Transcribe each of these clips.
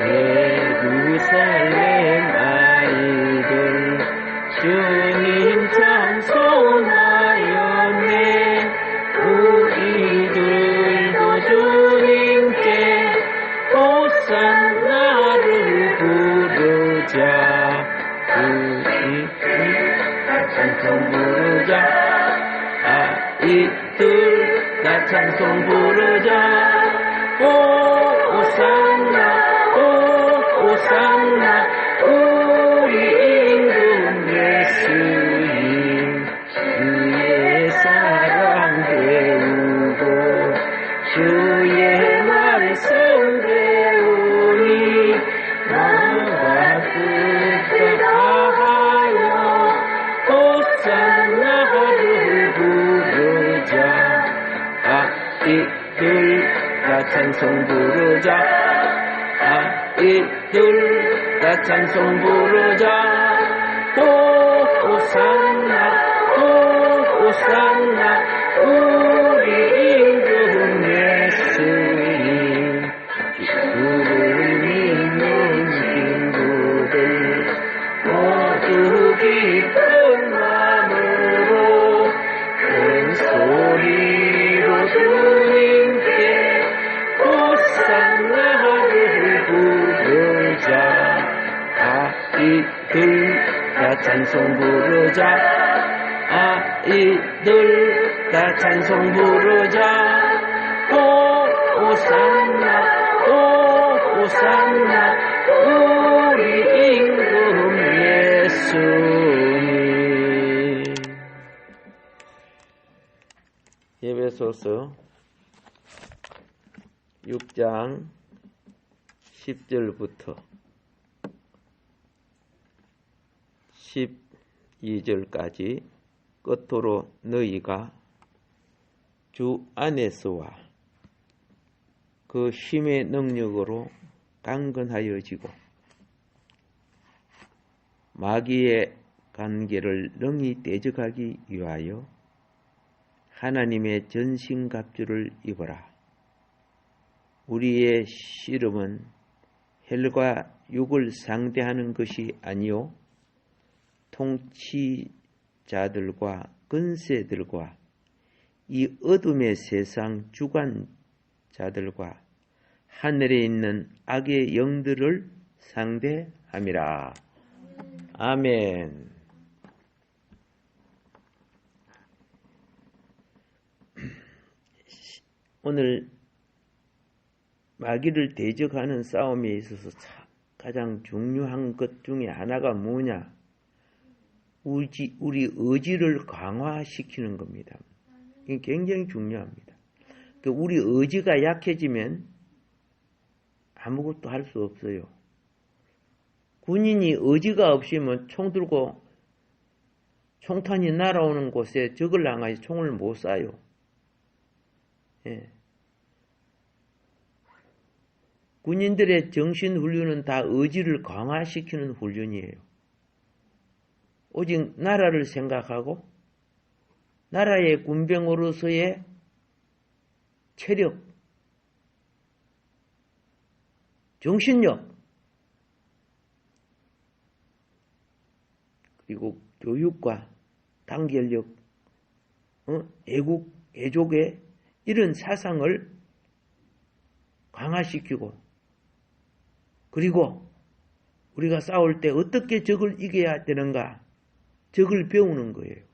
예루살렘 아이들 주님 찬송하였네. 우리들도 주님께 호산나를 부르자. 우리 찬송 부르자. 아이들 다 찬송 부르자. 호산나 호산나 우리 임금 예수님 주의 사랑 배우고 주의 말씀 배우니 나와 뜻하여 호산나를 부르자. 아이들 다 찬송 부르자. 아이들 다 찬송 부르자. 호산나 호산나 우리 임금 예수님 주를 믿는 친구들 모두 기쁜 마음으로 큰 소리로 주님께 호산나를 부르자. 아이들 다 찬송 부르자. 아이들 다 찬송 부르자. 호산나 호산나 우리 임금 예수님. 에베소서 6장 10절부터 12절까지 끝으로 너희가 주 안에서와 그 힘의 능력으로 강건하여지고 마귀의 관계를 능히 대적하기 위하여 하나님의 전신갑주를 입어라. 우리의 씨름은 혈과 육을 상대하는 것이 아니요 통치자들과 권세들과 이 어둠의 세상 주관자들과 하늘에 있는 악의 영들을 상대함이라. 아멘. 오늘 마귀를 대적하는 싸움에 있어서 가장 중요한 것 중에 하나가 뭐냐? 우리 의지를 강화시키는 겁니다. 이게 굉장히 중요합니다. 우리 의지가 약해지면 아무것도 할 수 없어요. 군인이 의지가 없으면 총 들고 총탄이 날아오는 곳에 적을 향하여 총을 못 쏴요. 예. 군인들의 정신훈련은 다 의지를 강화시키는 훈련이에요. 오직 나라를 생각하고 나라의 군병으로서의 체력, 정신력, 그리고 교육과 단결력, 애국, 애족의 이런 사상을 강화시키고 그리고 우리가 싸울 때 어떻게 적을 이겨야 되는가 적을 배우는 거예요.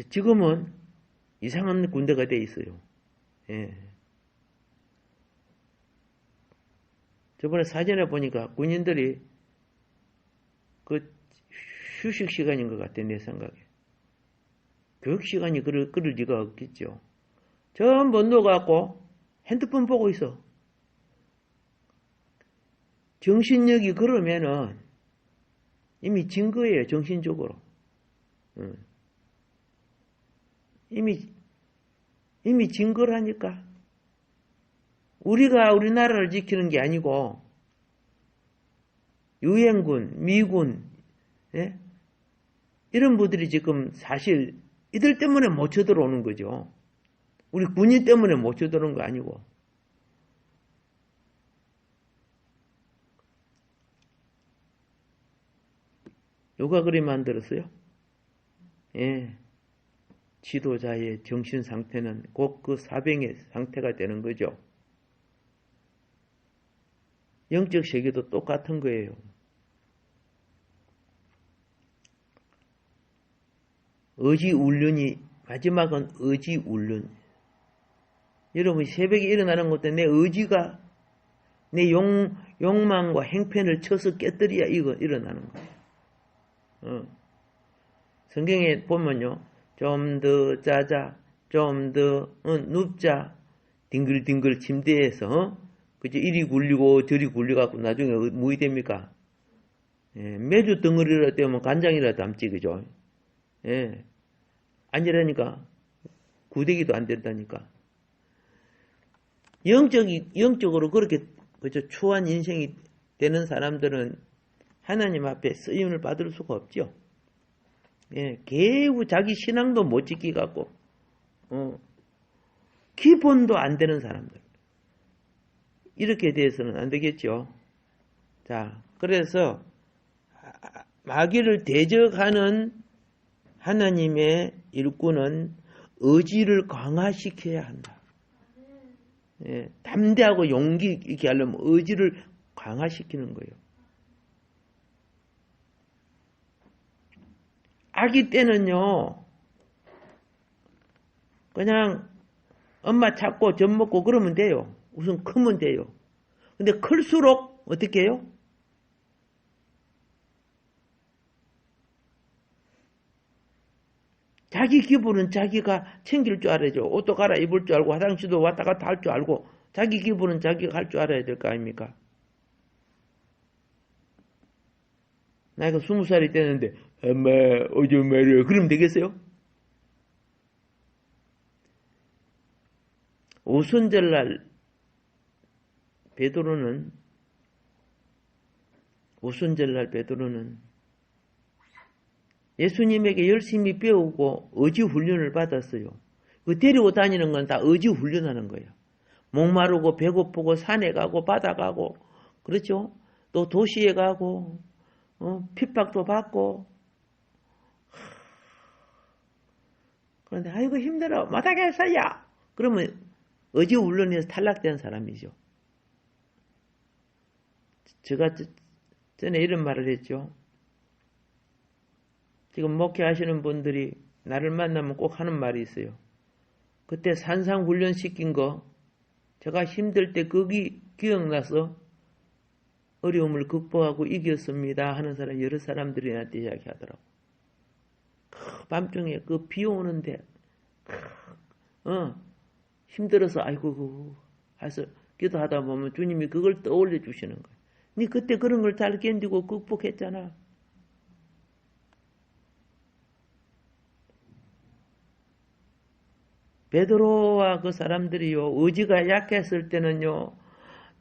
지금은 이상한 군대가 돼 있어요. 예. 저번에 사진에 보니까 군인들이 그 휴식 시간인 것 같아, 내 생각에. 교육 시간이 그럴 리가 없겠죠. 전부 누워갖고 핸드폰 보고 있어. 정신력이 그러면은 이미 진 거예요, 정신적으로. 이미 진 거라니까. 우리가 우리나라를 지키는 게 아니고 유엔군, 미군, 예? 이런 분들이 지금 사실 이들 때문에 못 쳐들어오는 거죠. 우리 군인 때문에 못 쳐들은 거 아니고. 누가 그리 만들었어요? 예. 지도자의 정신 상태는 곧 그 사병의 상태가 되는 거죠. 영적 세계도 똑같은 거예요. 의지 훈련이, 마지막은 의지 훈련. 여러분, 새벽에 일어나는 것도 내 의지가, 내 욕망과 행편을 쳐서 깨뜨려야 이거 일어나는 거예요. 성경에 보면요. 좀 더 자자, 좀 더 눕자, 뒹글뒹글 침대에서 그죠? 이리 굴리고 저리 굴려갖고 나중에 뭐이 됩니까? 예, 매주 덩어리라도 떼면 간장이라도 담지, 그죠? 예, 아니라니까 구데기도 안 된다니까. 영적으로 그렇게 그죠? 추한 인생이 되는 사람들은 하나님 앞에 쓰임을 받을 수가 없죠. 예, 개우 자기 신앙도 못 지키갖고, 기본도 안 되는 사람들. 이렇게 돼서는 안 되겠죠. 자, 그래서, 마귀를 대적하는 하나님의 일꾼은 의지를 강화시켜야 한다. 예, 담대하고 용기 있게 하려면 의지를 강화시키는 거예요. 아기 때는요, 그냥 엄마 찾고 젖 먹고 그러면 돼요. 우선 크면 돼요. 근데 클수록 어떻게 해요? 자기 기분은 자기가 챙길 줄 알아야죠. 옷도 갈아입을 줄 알고 화장실도 왔다 갔다 할 줄 알고 자기 기분은 자기가 할 줄 알아야 될 거 아닙니까? 나이가 20살이 되는데 엄마 오줌 마려 그러면 되겠어요? 오순절날 베드로는 예수님에게 열심히 배우고 의지 훈련을 받았어요. 그 데리고 다니는 건 다 의지 훈련하는 거예요. 목마르고 배고프고 산에 가고 바다 가고 그렇죠? 또 도시에 가고 핍박도 받고 그런데 아이고 힘들어 마당에 살야 그러면 의지 훈련에서 탈락된 사람이죠. 제가 전에 이런 말을 했죠. 지금 목회하시는 분들이 나를 만나면 꼭 하는 말이 있어요. 그때 산상 훈련 시킨 거 제가 힘들 때 거기 기억나서 어려움을 극복하고 이겼습니다 하는 사람 여러 사람들이 나한테 이야기하더라고. 밤중에 그 비 오는데 힘들어서 아이고 해서 기도하다 보면 주님이 그걸 떠올려 주시는 거예요. 네 그때 그런 걸 잘 견디고 극복했잖아. 베드로와 그 사람들이요 의지가 약했을 때는요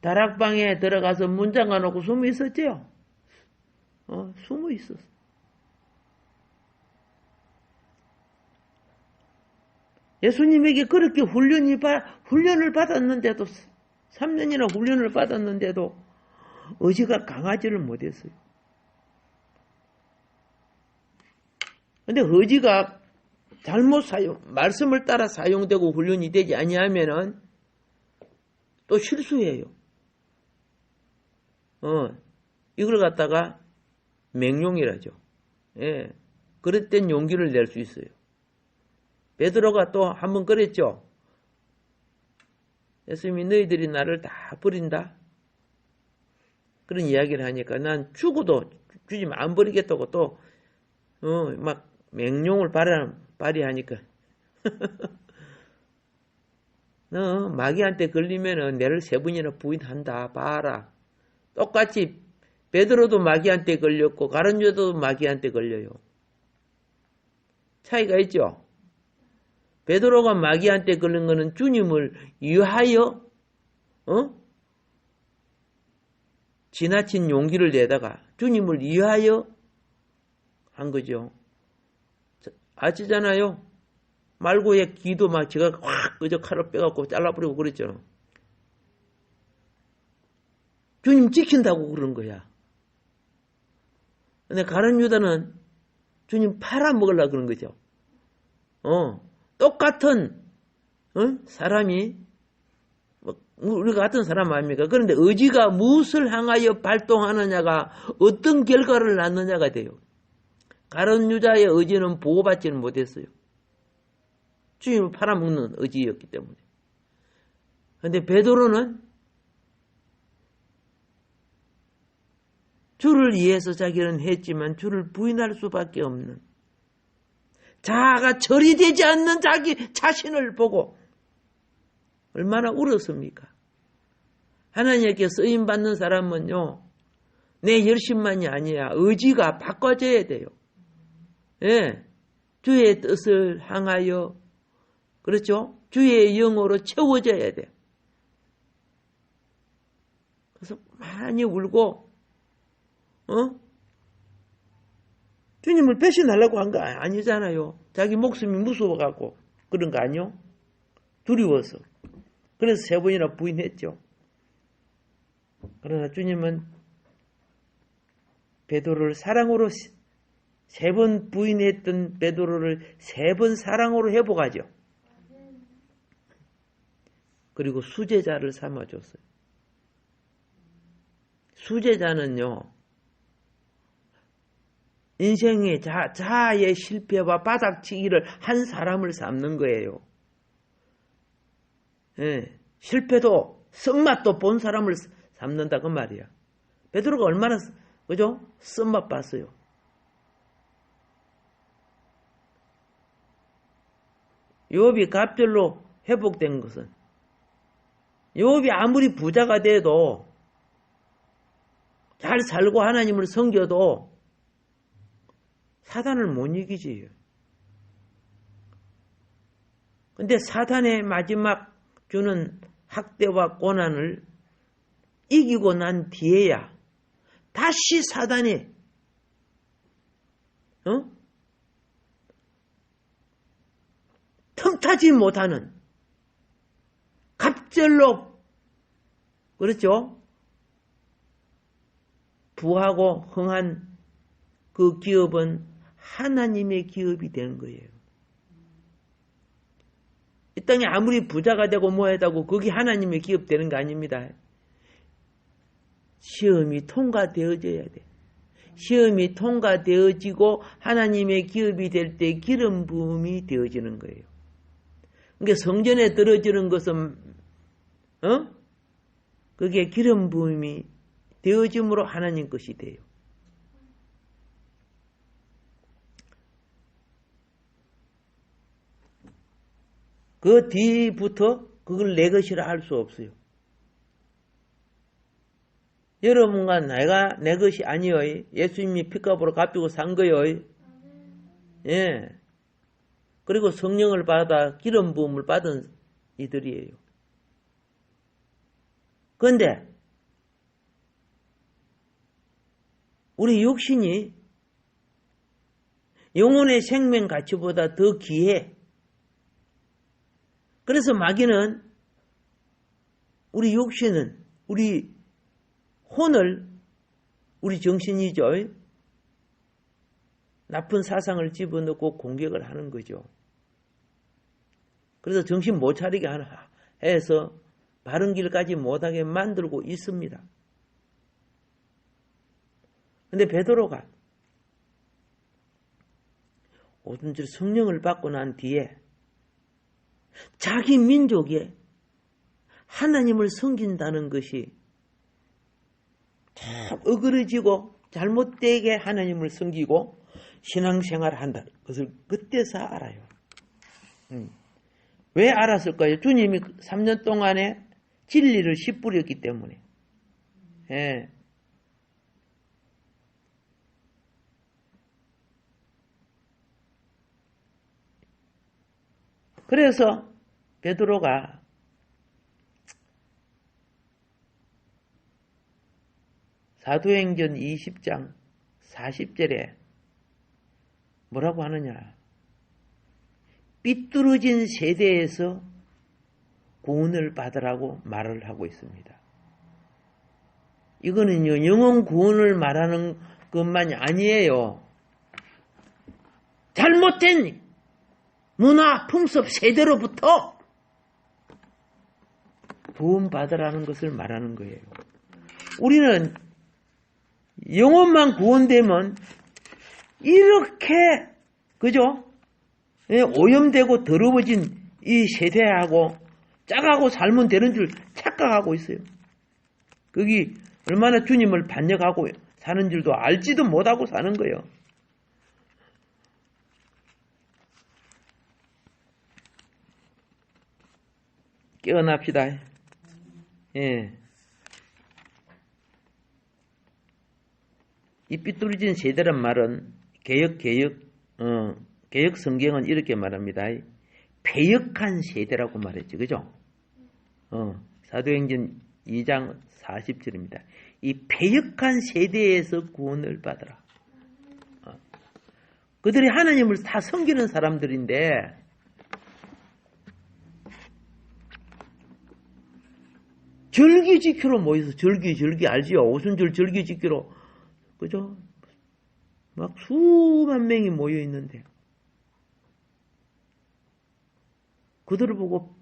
다락방에 들어가서 문 잠가놓고 숨어 있었죠. 숨어 있었어. 예수님에게 그렇게 훈련을 받았는데도 3년이나 훈련을 받았는데도 의지가 강하지를 못했어요. 근데 의지가 잘못 말씀을 따라 사용되고 훈련이 되지 아니하면은 또 실수해요. 이걸 갖다가 맹용이라죠. 예. 그럴 땐 용기를 낼 수 있어요. 베드로가 또 한번 그랬죠. 예수님이 너희들이 나를 다 버린다. 그런 이야기를 하니까 난 죽어도 주님 안 버리겠다고 또 막 맹용을 발휘하니까 너 마귀한테 걸리면은 내를 3번이나 부인한다. 봐라. 똑같이 베드로도 마귀한테 걸렸고 가룟 유다도 마귀한테 걸려요. 차이가 있죠. 베드로가 마귀한테 걸린 거는 주님을 위하여 지나친 용기를 내다가 주님을 위하여 한 거죠. 아시잖아요. 말고의 귀도 막 제가 확 그저 칼로 빼갖고 잘라버리고 그랬잖아. 주님 지킨다고 그러는 거야. 근데 가룟 유다는 주님 팔아먹으려고 그런 거죠. 똑같은 사람이 우리가 같은 사람 아닙니까? 그런데 의지가 무엇을 향하여 발동하느냐가 어떤 결과를 낳느냐가 돼요. 가룟 유다의 의지는 보호받지는 못했어요. 주님을 팔아먹는 의지였기 때문에. 그런데 베드로는 주를 위해서 자기는 했지만 주를 부인할 수밖에 없는, 자아가 처리되지 않는 자기 자신을 보고 얼마나 울었습니까? 하나님께 쓰임받는 사람은요, 내 열심만이 아니야. 의지가 바꿔져야 돼요. 예, 주의 뜻을 향하여, 그렇죠? 주의 영으로 채워져야 돼요. 그래서 많이 울고, 주님을 배신하려고 한 거 아니잖아요. 자기 목숨이 무서워갖고 그런 거 아니요? 두려워서. 그래서 3번이나 부인했죠. 그러나 주님은 베드로를 사랑으로 3번 부인했던 베드로를 3번 사랑으로 회복하죠. 그리고 수제자를 삼아줬어요. 수제자는요, 인생의 자아의 실패와 바닥치기를 한 사람을 삼는 거예요. 예, 실패도 쓴맛도 본 사람을 삼는다 그 말이야. 베드로가 얼마나 그죠? 쓴맛 봤어요. 욥이 갑절로 회복된 것은, 욥이 아무리 부자가 돼도 잘 살고 하나님을 섬겨도 사단을 못 이기지. 근데 사단의 마지막 주는 학대와 고난을 이기고 난 뒤에야 다시 사단이 틈타지 못하는 갑절로, 그렇죠? 부하고 흥한 그 기업은 하나님의 기업이 되는 거예요. 이 땅에 아무리 부자가 되고 뭐 했다고 거기 하나님의 기업 되는 거 아닙니다. 시험이 통과되어져야 돼. 시험이 통과되어지고 하나님의 기업이 될 때 기름 부음이 되어지는 거예요. 그러니까 성전에 떨어지는 것은 그게 기름 부음이 되어짐으로 하나님 것이 돼요. 그 뒤부터 그걸 내 것이라 할 수 없어요. 여러분과 내가 내 것이 아니요. 예수님이 피값으로 갚이고 산 거요. 예. 그리고 성령을 받아 기름 부음을 받은 이들이에요. 그런데 우리 육신이 영혼의 생명 가치보다 더 귀해. 그래서 마귀는 우리 육신은, 우리 혼을, 우리 정신이죠. 나쁜 사상을 집어넣고 공격을 하는 거죠. 그래서 정신 못 차리게 해서 바른 길까지 못하게 만들고 있습니다. 근데 베드로가 오순절 성령을 받고 난 뒤에 자기 민족에 하나님을 섬긴다는 것이 참 어그러지고 잘못되게 하나님을 섬기고 신앙생활을 한다는 것을 그때서 알아요. 왜 알았을까요? 주님이 3년 동안에 진리를 씹뿌렸기 때문에. 예. 그래서 베드로가 사도행전 20장 40절에 뭐라고 하느냐? 삐뚤어진 세대에서 구원을 받으라고 말을 하고 있습니다. 이거는요, 영혼 구원을 말하는 것만이 아니에요. 잘못된 문화, 풍습, 세대로부터 구원받으라는 것을 말하는 거예요. 우리는 영혼만 구원되면 이렇게, 그죠? 오염되고 더러워진 이 세대하고 짜가고 살면 되는 줄 착각하고 있어요. 거기 얼마나 주님을 반역하고 사는 줄도 알지도 못하고 사는 거예요. 깨어납시다. 예. 이 삐뚤어진 세대란 말은 개역 성경은 이렇게 말합니다. 패역한 세대라고 말했죠. 그죠? 사도행전 2장 40절입니다. 이 패역한 세대에서 구원을 받으라. 그들이 하나님을 다 섬기는 사람들인데 절기 지키러 모여서 절기 알지요? 오순절 절기 지키러, 그죠? 막 수만 명이 모여 있는데 그들을 보고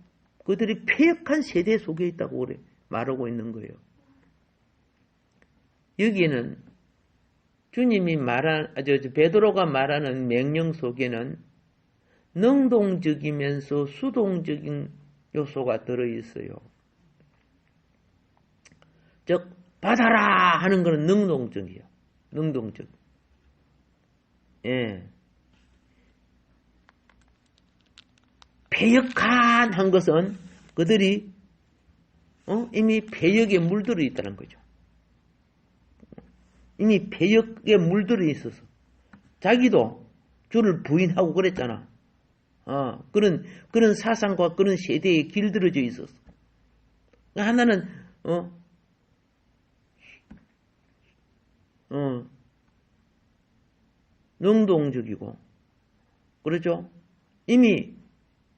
그들이 패역한 세대 속에 있다고 그래 말하고 있는 거예요. 여기에는 주님이 베드로가 말하는 명령 속에는 능동적이면서 수동적인 요소가 들어있어요. 즉 받아라 하는 것은 능동적이에요. 능동적. 예. 패역한 한 것은 그들이 이미 패역에 물들어 있다는 거죠. 이미 패역에 물들어 있어서 자기도 주를 부인하고 그랬잖아. 그런 사상과 그런 세대에 길들어져 있었어. 하나는 능동적이고, 그렇죠? 이미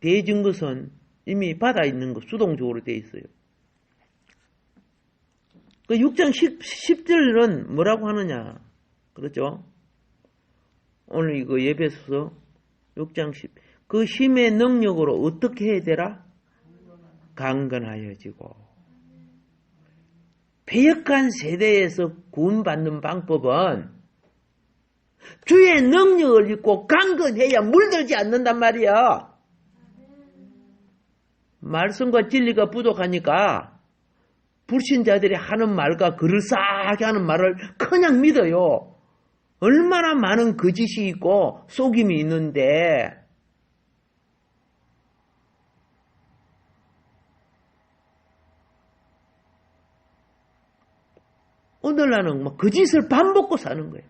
대진 것은 이미 받아 있는 것, 수동적으로 되어 있어요. 그 6장 10절은 뭐라고 하느냐? 그렇죠? 오늘 이거 예배소서 6장 10, 그 힘의 능력으로 어떻게 해야 되라? 강건하여지고. 패역한 세대에서 구원받는 방법은 주의 능력을 입고 강건해야 물들지 않는단 말이야. 말씀과 진리가 부족하니까 불신자들이 하는 말과 그럴싸하게 하는 말을 그냥 믿어요. 얼마나 많은 거짓이 있고 속임이 있는데 오늘날은 뭐 거짓을 밥 먹고 사는 거예요.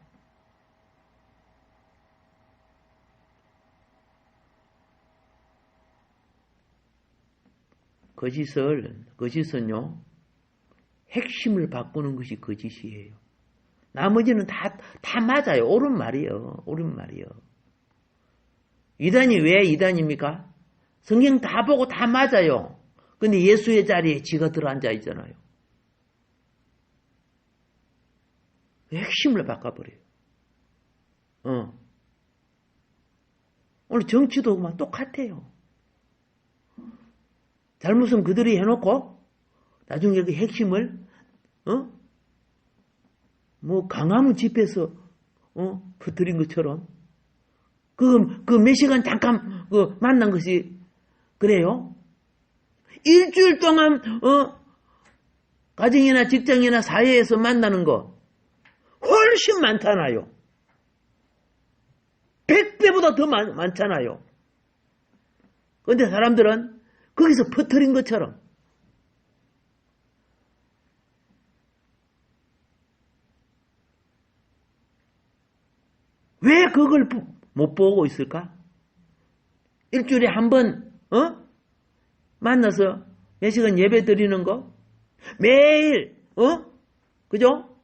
거짓은요, 핵심을 바꾸는 것이 거짓이에요. 나머지는 다 맞아요. 옳은 말이에요. 옳은 말이에요. 이단이 왜 이단입니까? 성경 다 보고 다 맞아요. 근데 예수의 자리에 지가 들어앉아 있잖아요. 핵심을 바꿔버려요. 오늘 정치도 막 똑같아요. 잘못은 그들이 해놓고 나중에 그 핵심을 뭐 강화문 집회에서 퍼뜨린 것처럼 그 몇 시간 잠깐 만난 것이 그래요? 일주일 동안 가정이나 직장이나 사회에서 만나는 거 훨씬 많잖아요. 100배보다 더 많잖아요. 그런데 사람들은 거기서 퍼뜨린 것처럼 왜 그걸 못 보고 있을까? 일주일에 한 번 만나서 몇 시간 예배 드리는 거 매일 그죠?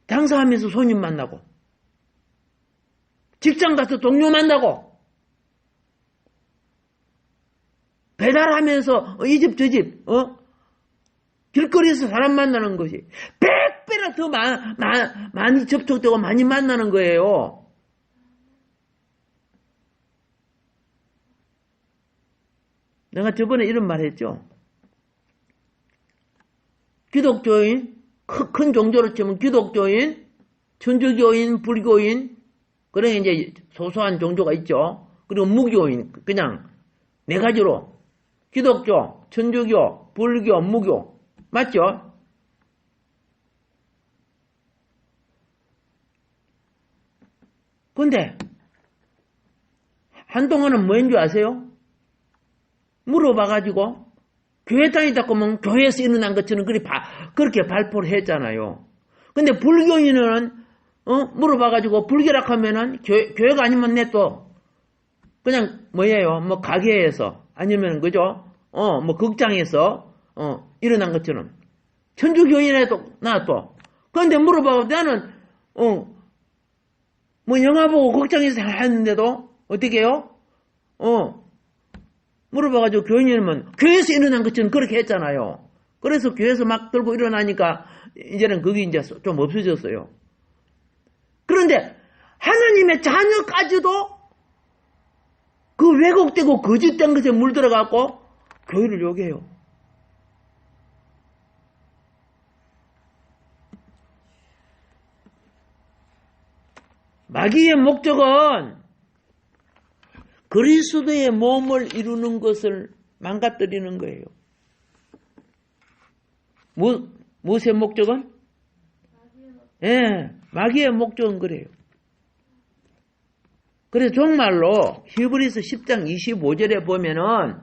장사하면서 손님 만나고 직장 가서 동료 만나고 배달하면서 이 집 저 집 길거리에서 사람 만나는 것이 100배나 더 많이 접촉되고 많이 만나는 거예요. 내가 저번에 이런 말 했죠. 기독교인, 큰 종교로 치면 기독교인, 천주교인, 불교인, 그런 이제 소소한 종교가 있죠. 그리고 무교인, 그냥 네 가지로 기독교, 천주교, 불교, 무교. 맞죠? 근데 한동안은 뭐인 줄 아세요? 물어봐가지고 교회 다니다 보면 교회에서 일어난 것처럼 그렇게 발표를 했잖아요. 근데 불교인은 물어봐가지고 불교라 하면은 교회가 아니면 내 또 그냥 뭐예요? 뭐 가게에서 아니면 그죠? 뭐 극장에서 일어난 것처럼 천주교인에도 나 또. 그런데 물어봐도 나는 뭐 영화 보고 극장에서 했는데도 어떻게 해요? 물어봐가지고 교인이면 교회에서 일어난 것처럼 그렇게 했잖아요. 그래서 교회에서 막 들고 일어나니까 이제는 그게 이제 좀 없어졌어요. 그런데 하나님의 자녀까지도 그 왜곡되고 거짓된 것에 물들어갖고 교회를 욕해요. 마귀의 목적은 그리스도의 몸을 이루는 것을 망가뜨리는 거예요. 무엇의 목적은? 마귀의 목적은 그래요. 그래서 정말로 히브리서 10장 25절에 보면은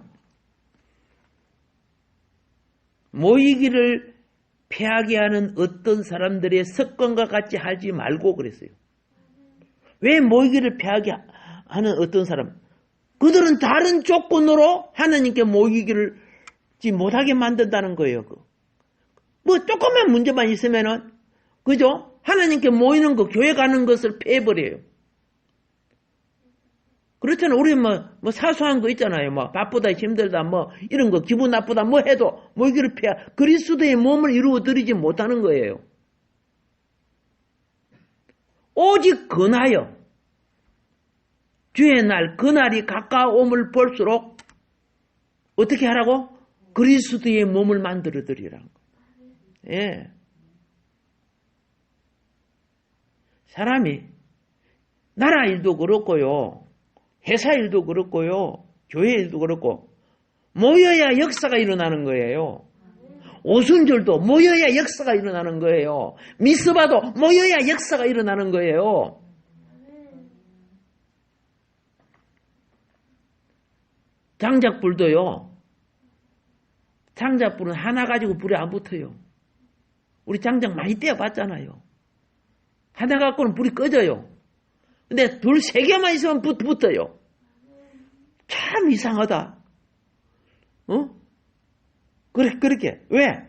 모이기를 패하게 하는 어떤 사람들의 습관과 같이 하지 말고 그랬어요. 왜 모이기를 패하게 하는 어떤 사람? 그들은 다른 조건으로 하나님께 모이기를 못하게 만든다는 거예요. 뭐 조금만 문제만 있으면은 그죠? 하나님께 모이는 거, 교회 가는 것을 패해버려요. 그렇잖아요. 우리 뭐 사소한 거 있잖아요. 뭐 바쁘다, 힘들다, 뭐 이런 거 기분 나쁘다, 뭐 해도 모이기를 패하. 그리스도의 몸을 이루어 드리지 못하는 거예요. 오직 근하여 주의 날, 그날이 가까움을 볼수록 어떻게 하라고? 그리스도의 몸을 만들어 드리라는 거예요. 예. 사람이 나라 일도 그렇고요. 회사 일도 그렇고요. 교회 일도 그렇고 모여야 역사가 일어나는 거예요. 오순절도 모여야 역사가 일어나는 거예요. 미스바도 모여야 역사가 일어나는 거예요. 장작불도요. 장작불은 하나 가지고 불에 안 붙어요. 우리 장작 많이 떼어봤잖아요. 하나 갖고는 불이 꺼져요. 근데 둘, 세 개만 있으면 붙어요. 참 이상하다. 그렇게. 왜?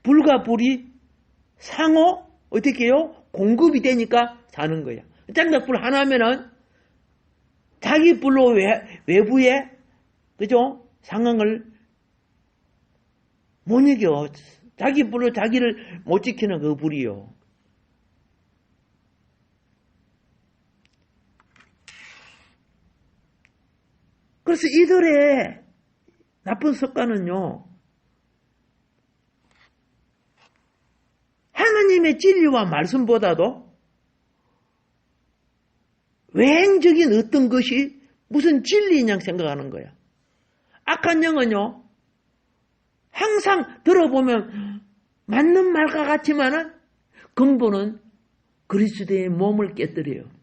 불과 불이 상호, 어떻게 해요? 공급이 되니까 사는 거야. 장작불 하나 하면은 자기 불로 외부에, 그죠? 상황을 못 이겨. 자기 불로 자기를 못 지키는 그 불이요. 그래서 이들의 나쁜 습관은요, 하나님의 진리와 말씀보다도 외행적인 어떤 것이 무슨 진리냐 생각하는 거야. 악한 영은요, 항상 들어보면 맞는 말과 같지만은 근본은 그리스도의 몸을 깨뜨려요.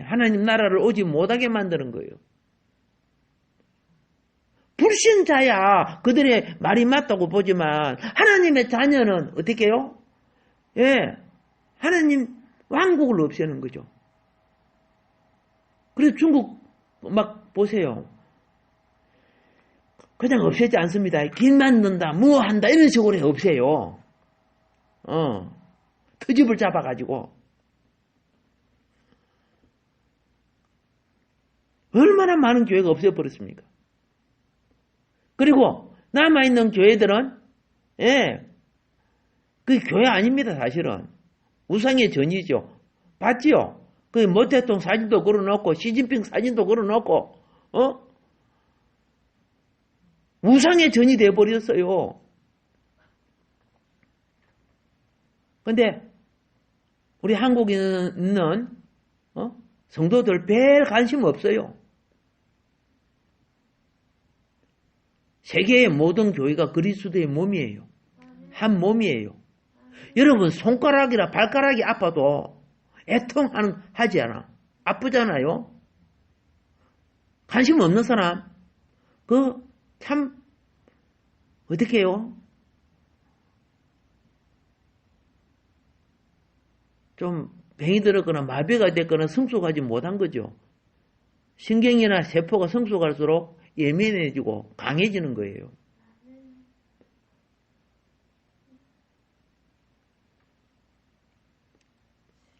하나님 나라를 오지 못하게 만드는 거예요. 불신자야 그들의 말이 맞다고 보지만 하나님의 자녀는 어떻게 해요? 하나님 왕국을 없애는 거죠. 그래서 중국 막 보세요. 그냥 없애지 않습니다. 길 만든다, 무한다 이런 식으로 없애요. 트집을 잡아가지고. 얼마나 많은 교회가 없애버렸습니까? 그리고 남아있는 교회들은, 예, 그 교회 아닙니다, 사실은. 우상의 전이죠. 봤지요? 그 모 대통령 사진도 걸어놓고, 시진핑 사진도 걸어놓고, 우상의 전이 돼버렸어요. 근데, 우리 한국에 있는, 성도들 별 관심 없어요. 세계의 모든 교회가 그리스도의 몸이에요. 한 몸이에요. 여러분, 손가락이나 발가락이 아파도 하지 않아. 아프잖아요. 관심 없는 사람, 참, 어떻게 해요? 좀 병이 들었거나 마비가 됐거나 성숙하지 못한 거죠. 신경이나 세포가 성숙할수록 예민해지고 강해지는 거예요.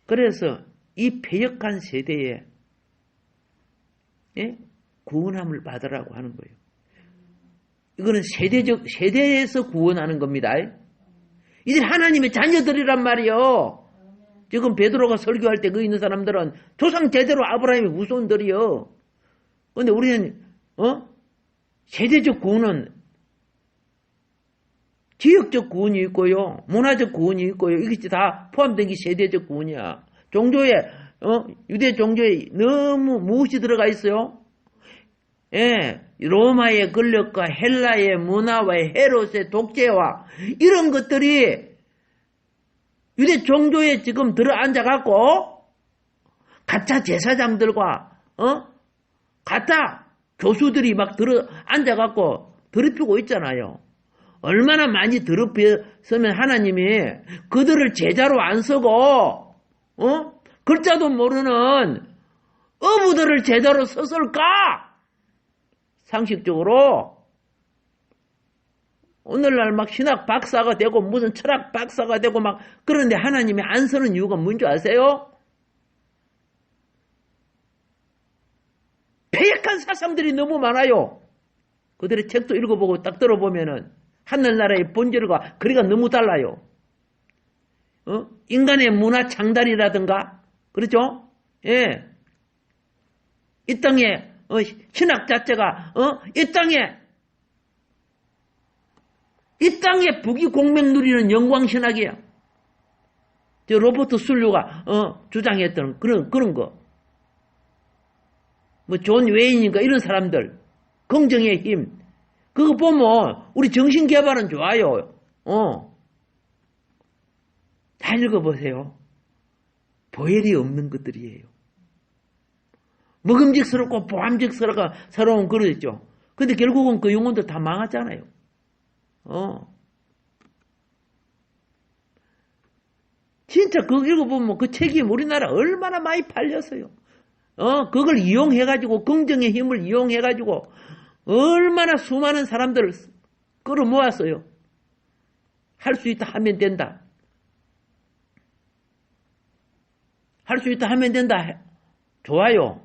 그래서 이 패역한 세대에 구원함을 받으라고 하는 거예요. 이거는 세대에서 구원하는 겁니다. 이들 하나님의 자녀들이란 말이요. 지금 베드로가 설교할 때 그 있는 사람들은 조상 제대로 아브라함의 후손들이요. 근데 우리는 세대적 구원은 지역적 구원이 있고요. 문화적 구원이 있고요. 이것이 다 포함된 게 세대적 구원이야. 종교에 유대 종교에 너무 무엇이 들어가 있어요? 예, 로마의 권력과 헬라의 문화와 헤롯의 독재와 이런 것들이 유대 종교에 지금 들어앉아갖고 가짜 제사장들과 가짜 교수들이 막 들어앉아갖고 더럽히고 있잖아요. 얼마나 많이 더럽혔으면 하나님이 그들을 제자로 안 쓰고 글자도 모르는 어부들을 제자로 썼을까? 상식적으로 오늘날 막 신학 박사가 되고 무슨 철학 박사가 되고 막 그런데 하나님이 안 쓰는 이유가 뭔지 아세요? 패역한 사람들이 너무 많아요. 그들의 책도 읽어보고 딱 들어보면은 하늘나라의 본질과 거리가 너무 달라요. 인간의 문화 창달이라든가 그렇죠? 예. 이 땅에 신학 자체가 이 땅에 부귀공명 누리는 영광 신학이야. 저 로버트 술류가 주장했던 그런 거. 뭐 존 웨인인가 이런 사람들 긍정의 힘. 그거 보면 우리 정신 개발은 좋아요. 다 읽어보세요. 보혈이 없는 것들이에요. 먹음직스럽고 보암직스러운 그러죠. 근데 결국은 그 영혼들 다 망하잖아요. 진짜 그거 읽어보면 그 책이 우리나라 얼마나 많이 팔렸어요. 그걸 이용해가지고 긍정의 힘을 이용해가지고 얼마나 수많은 사람들을 끌어모았어요. 할 수 있다 하면 된다. 할 수 있다 하면 된다. 좋아요.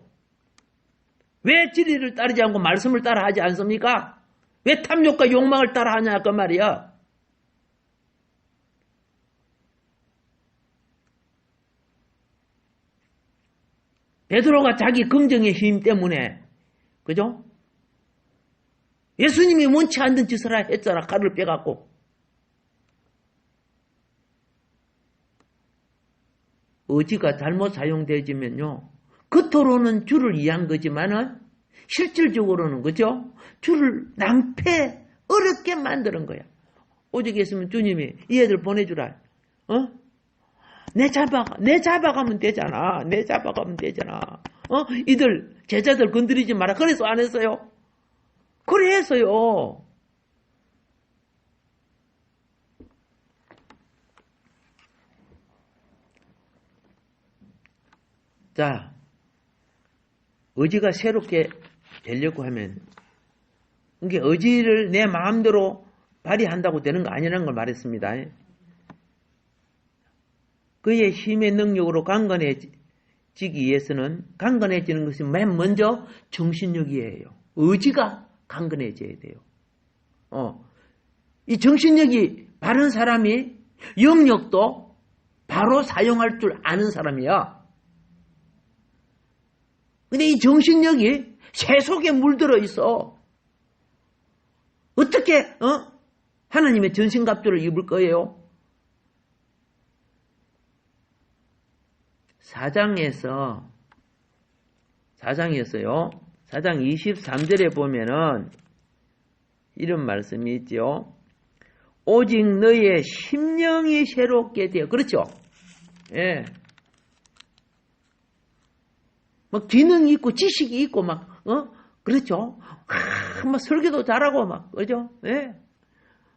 왜 진리를 따르지 않고 말씀을 따라하지 않습니까? 왜 탐욕과 욕망을 따라하냐 그 말이야. 베드로가 자기 긍정의 힘 때문에 그죠? 예수님이 원치 않는 짓을 했잖아. 칼을 빼갖고. 의지가 잘못 사용되지면요. 겉으로는 주를 이해한 거지만은 실질적으로는 그죠? 주를 낭패 어렵게 만드는 거야. 오직 있으면 주님이 이 애들 보내주라. 내 잡아가면 되잖아. 내 잡아가면 되잖아. 이들 제자들 건드리지 마라. 그래서 안 했어요. 그래 했어요. 자, 의지가 새롭게 되려고 하면 이게 의지를 내 마음대로 발휘한다고 되는 거 아니라는 걸 말했습니다. 그의 힘의 능력으로 강건해지기 위해서는 강건해지는 것이 맨 먼저 정신력이에요. 의지가 강건해져야 돼요. 이 정신력이 바른 사람이 영역도 바로 사용할 줄 아는 사람이야. 근데 이 정신력이 새 속에 물들어 있어. 어떻게 하나님의 전신갑주를 입을 거예요? 4장에서요. 4장 23절에 보면은 이런 말씀이 있죠. 오직 너의 심령이 새롭게 되어. 그렇죠? 예. 막 기능이 있고 지식이 있고 막 그렇죠? 막 설교도 잘하고 막 그죠? 예.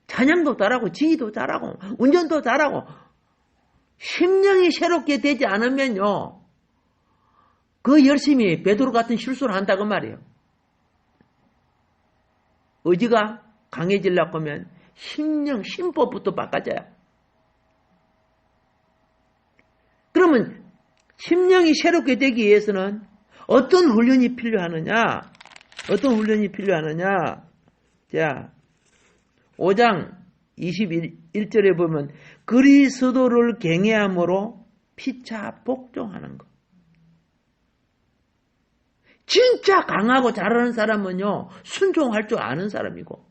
찬양도 잘하고 지휘도 잘하고 운전도 잘하고 심령이 새롭게 되지 않으면요. 그 열심히 베드로 같은 실수를 한다고 말이에요. 의지가 강해지려고 하면 심법부터 바꿔줘야. 그러면 심령이 새롭게 되기 위해서는 어떤 훈련이 필요하느냐? 자, 5장 21절에 보면 그리스도를 경외함으로 피차 복종하는 것. 진짜 강하고 잘하는 사람은요, 순종할 줄 아는 사람이고,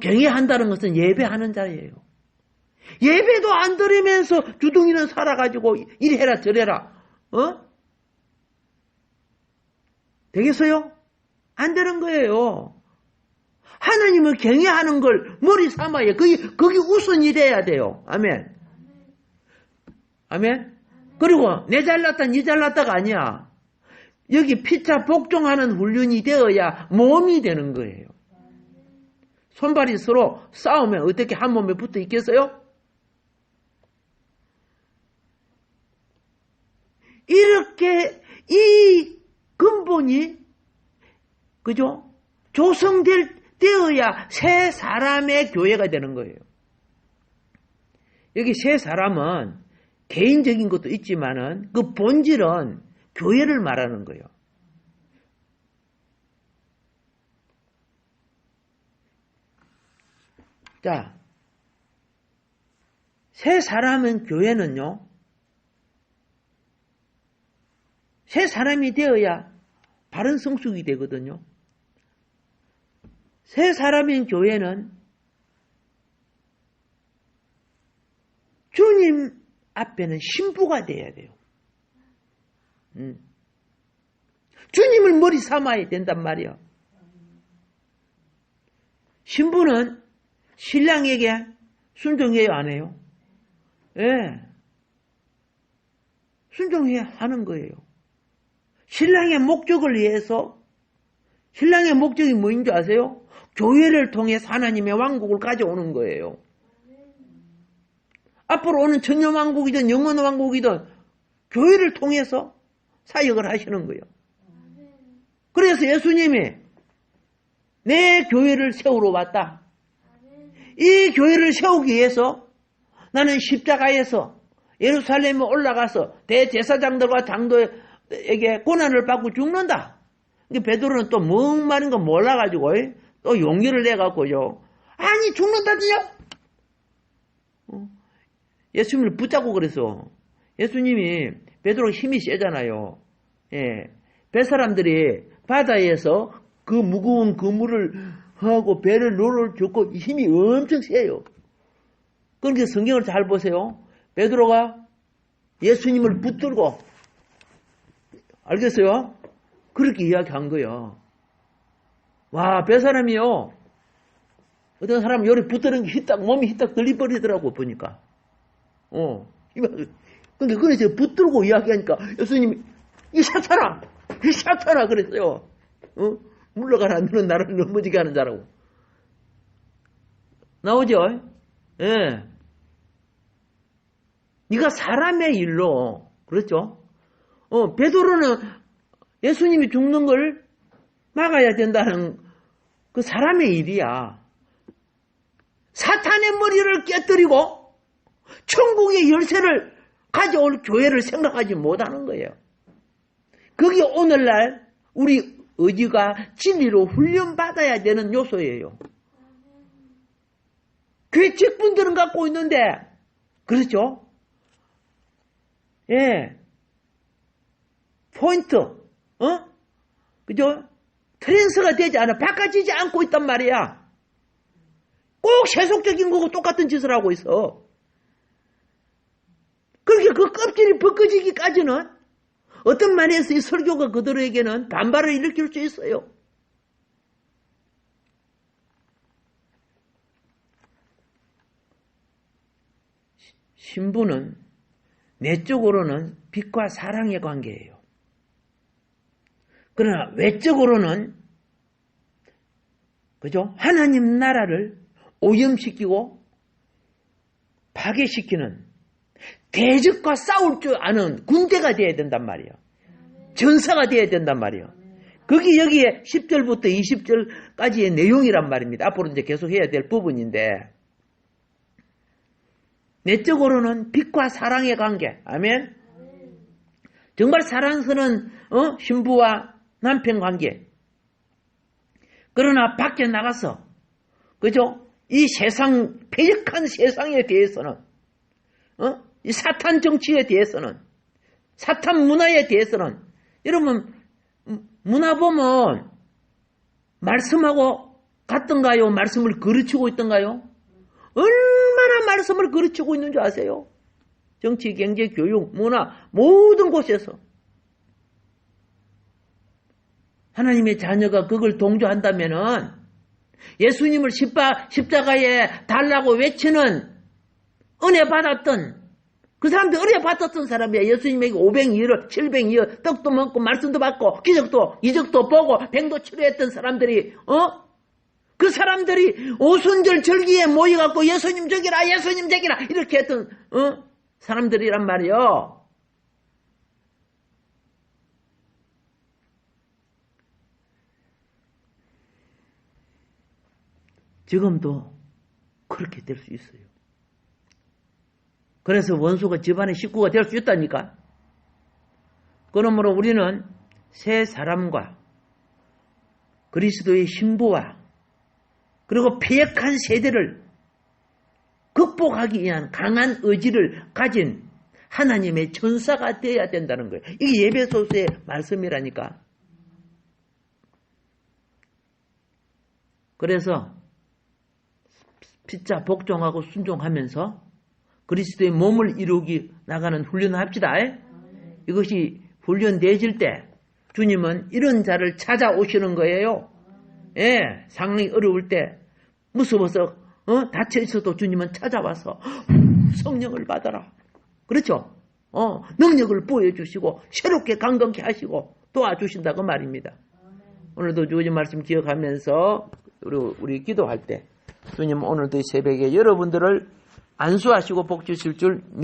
경외한다는 것은 예배하는 자예요. 예배도 안 드리면서 주둥이는 살아가지고 이래라 저래라, 되겠어요? 안 되는 거예요. 하나님을 경외하는 걸 머리 삼아야 거기 우선이 돼야 돼요. 아멘. 아멘. 그리고 내 잘났다 니 잘났다가 아니야. 여기 피차 복종하는 훈련이 되어야 몸이 되는 거예요. 손발이 서로 싸우면 어떻게 한 몸에 붙어 있겠어요? 이렇게 이 근본이 그죠? 되어야 새 사람의 교회가 되는 거예요. 여기 새 사람은 개인적인 것도 있지만은 그 본질은 교회를 말하는 거예요. 자, 새 사람은 교회는요, 새 사람이 되어야 바른 성숙이 되거든요. 새 사람인 교회는 주님 앞에는 신부가 돼야 돼요. 주님을 머리 삼아야 된단 말이야. 신부는 신랑에게 순종해야 안 해요? 예. 순종해야 하는 거예요. 신랑의 목적을 위해서, 신랑의 목적이 뭐인 줄 아세요? 교회를 통해서 하나님의 왕국을 가져오는 거예요. 앞으로 오는 천년왕국이든 영원왕국이든 교회를 통해서 사역을 하시는 거예요. 그래서 예수님이 내 교회를 세우러 왔다. 이 교회를 세우기 위해서 나는 십자가에서 예루살렘에 올라가서 대제사장들과 장도에게 고난을 받고 죽는다. 베드로는 또 멍 마른 거 몰라가지고 또 용기를 내갖고요. 아니 죽는다니요? 예수님을 붙잡고 그랬어. 예수님이 베드로 힘이 세잖아요. 예. 뱃사람들이 바다에서 그 무거운 그물을 하고 배를 눌러줬고 힘이 엄청 세요. 그러니까 성경을 잘 보세요. 베드로가 예수님을 붙들고, 알겠어요? 그렇게 이야기한 거예요. 와, 뱃사람이요. 어떤 사람 요리 붙드는 게 몸이 휘딱 들리버리더라고, 보니까. 근데 그래서 붙들고 이야기하니까 예수님이 이 사탄아 그랬어요. 물러가라, 너는 나를 넘어지게 하는 자라고. 나오죠? 예. 네가 사람의 일로, 그렇죠? 베드로는 예수님이 죽는 걸 막아야 된다는 그 사람의 일이야. 사탄의 머리를 깨뜨리고 천국의 열쇠를 가져올 교회를 생각하지 못하는 거예요. 그게 오늘날 우리 의지가 진리로 훈련받아야 되는 요소예요. 교회 직분들은 갖고 있는데, 그렇죠? 예. 포인트, 그죠? 트랜스가 되지 않아. 바꿔지지 않고 있단 말이야. 꼭 세속적인 거고 똑같은 짓을 하고 있어. 그렇게 그 껍질이 벗겨지기까지는 어떤 면에서 이 설교가 그들에게는 반발을 일으킬 수 있어요. 신부는 내적으로는 빛과 사랑의 관계예요. 그러나 외적으로는 그죠? 하나님 나라를 오염시키고 파괴시키는 대적과 싸울 줄 아는 군대가 되어야 된단 말이에요. 전사가 되어야 된단 말이에요. 그게 여기에 10절부터 20절까지의 내용이란 말입니다. 앞으로 이제 계속 해야 될 부분인데, 내적으로는 빛과 사랑의 관계. 아멘. 정말 사랑스러운 신부와 남편 관계. 그러나 밖에 나가서 그죠? 이 세상, 패역한 세상에 대해서는 이 사탄 정치에 대해서는, 사탄 문화에 대해서는, 여러분 문화 보면 말씀하고 같던가요? 말씀을 거르치고 있던가요? 얼마나 말씀을 거르치고 있는 줄 아세요? 정치, 경제, 교육, 문화 모든 곳에서. 하나님의 자녀가 그걸 동조한다면은 예수님을 십자가에 달라고 외치는 은혜 받았던 그 사람들, 은혜 받았던 사람이야. 예수님에게 500이어 700이어 떡도 먹고 말씀도 받고 이적도 보고 병도 치료했던 사람들이 그 사람들이 오순절 절기에 모여갖고 예수님 저기라 예수님 저기라 이렇게 했던 사람들이란 말이요. 지금도 그렇게 될 수 있어요. 그래서 원수가 집안의 식구가 될 수 있다니까. 그러므로 우리는 새 사람과 그리스도의 신부와 그리고 패역한 세대를 극복하기 위한 강한 의지를 가진 하나님의 전사가 되어야 된다는 거예요. 이게 에베소서의 말씀이라니까. 그래서 피차 복종하고 순종하면서 그리스도의 몸을 이루기 나가는 훈련을 합시다. 이것이 훈련되어질 때 주님은 이런 자를 찾아오시는 거예요. 예, 상황이 어려울 때 무서워서 다쳐 있어도 주님은 찾아와서 성령을 받아라. 그렇죠? 능력을 보여주시고 새롭게 강건케 하시고 도와주신다고 말입니다. 오늘도 주님 말씀 기억하면서 우리 기도할 때 주님 오늘도 이 새벽에 여러분들을 안수하시고 복 주실 줄 믿습니다.